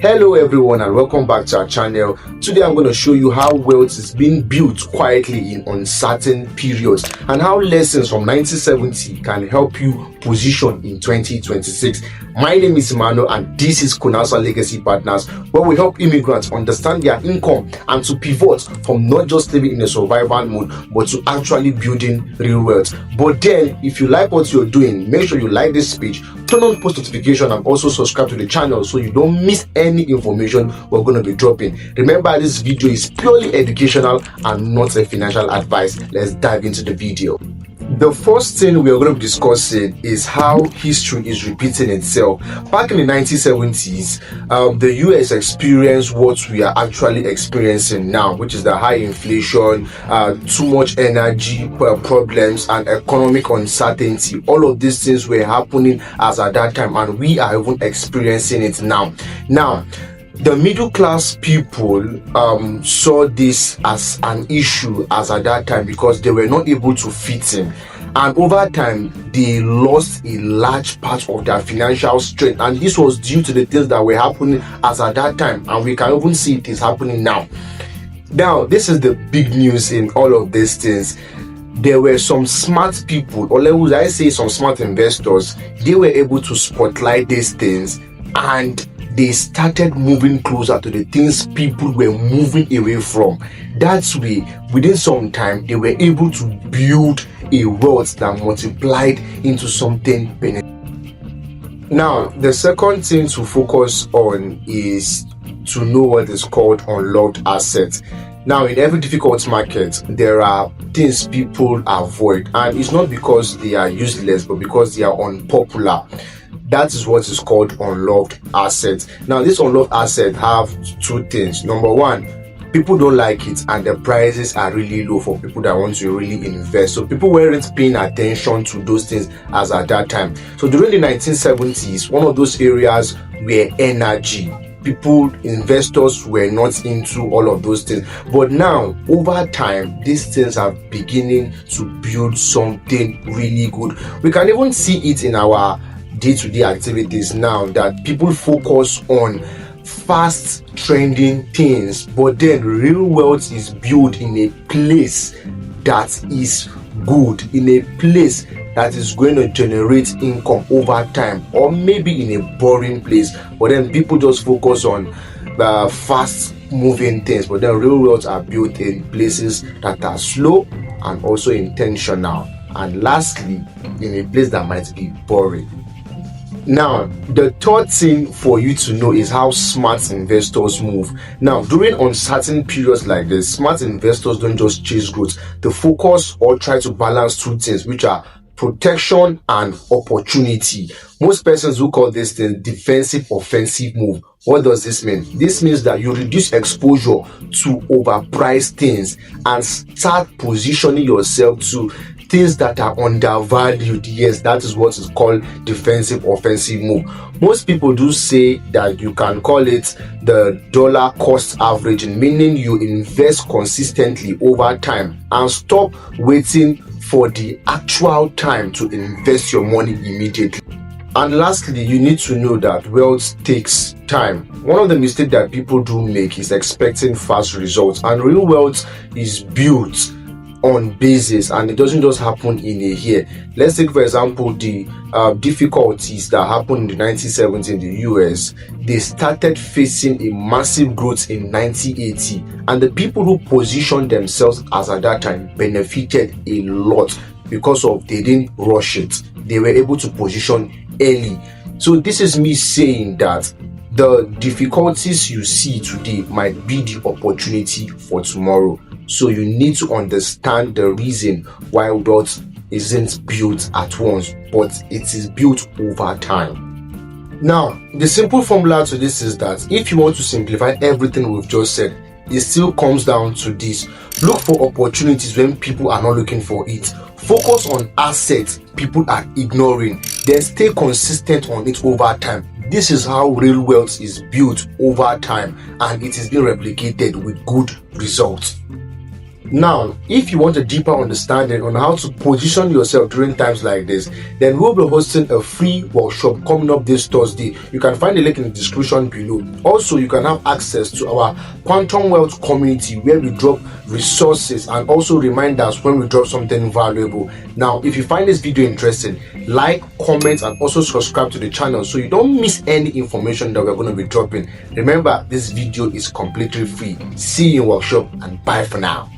Hello everyone and welcome back to our channel. Today I'm going to show you how wealth is being built quietly in uncertain periods and how lessons from 1970 can help you position in 2026. My name is Emmanuel and this is Konasal Legacy Partners, where we help immigrants understand their income and to pivot from not just living in a survival mode but to actually building real wealth. But then if you like what you're doing, make sure you like this page, turn on post notification and also subscribe to the channel so you don't miss any information we're going to be dropping. Remember, this video is purely educational and not a financial advice. Let's dive into the video. The first thing we are going to be discussing is how history is repeating itself. Back in the 1970s, the US experienced what we are actually experiencing now, which is the high inflation, too much energy problems, and economic uncertainty. All of these things were happening as at that time, and we are even experiencing it now. The middle class people saw this as an issue as at that time because they were not able to fit in, and over time they lost a large part of their financial strength, and this was due to the things that were happening as at that time, and we can even see it is happening now. This is the big news in all of these things. There were some smart people, or would I say some smart investors. They were able to spotlight these things and they started moving closer to the things people were moving away from. That's way, within some time, they were able to build a wealth that multiplied into something beneficial. Now, the second thing to focus on is to know what is called unloved assets. Now, in every difficult market, there are things people avoid, and it's not because they are useless, but because they are unpopular. That is what is called unloved assets. Now, this unloved asset have two things. Number one, people don't like it and the prices are really low for people that want to really invest. So people weren't paying attention to those things as at that time. So during the 1970s, one of those areas were energy. Investors were not into all of those things. But now, over time, these things are beginning to build something really good. We can even see it in our day-to-day activities now, that people focus on fast trending things, but then real wealth is built in a place that is good, in a place that is going to generate income over time, or maybe in a boring place, but then people just focus on fast moving things, but then real wealth are built in places that are slow and also intentional, and lastly in a place that might be boring. Now, the third thing for you to know is how smart investors move. Now, during uncertain periods like this, smart investors don't just chase growth. They focus or try to balance two things, which are protection and opportunity. Most persons who call this thing defensive offensive move. What does this mean? This means that you reduce exposure to overpriced things and start positioning yourself to things that are undervalued. Yes, that is what is called defensive offensive move. Most people do say that you can call it the dollar cost averaging, meaning you invest consistently over time and stop waiting for the actual time to invest your money immediately. And lastly, you need to know that wealth takes time. One of the mistakes that people do make is expecting fast results, and real wealth is built on basis, and it doesn't just happen in a year. Let's take for example the difficulties that happened in the 1970s in the US. They started facing a massive growth in 1980, and the people who positioned themselves as at that time benefited a lot because of they didn't rush it. They were able to position early. So this is me saying that the difficulties you see today might be the opportunity for tomorrow. So you need to understand the reason why wealth isn't built at once, but it is built over time. Now, the simple formula to this is that if you want to simplify everything we've just said, it still comes down to this. Look for opportunities when people are not looking for it. Focus on assets people are ignoring, then stay consistent on it over time. This is how real wealth is built over time, and it is being replicated with good results. Now, if you want a deeper understanding on how to position yourself during times like this, then we'll be hosting a free workshop coming up this Thursday. You can find the link in the description below. Also, you can have access to our Quantum Wealth community where we drop resources and also reminders when we drop something valuable. Now, if you find this video interesting, like, comment, and also subscribe to the channel so you don't miss any information that we're going to be dropping. Remember, this video is completely free. See you in workshop and bye for now.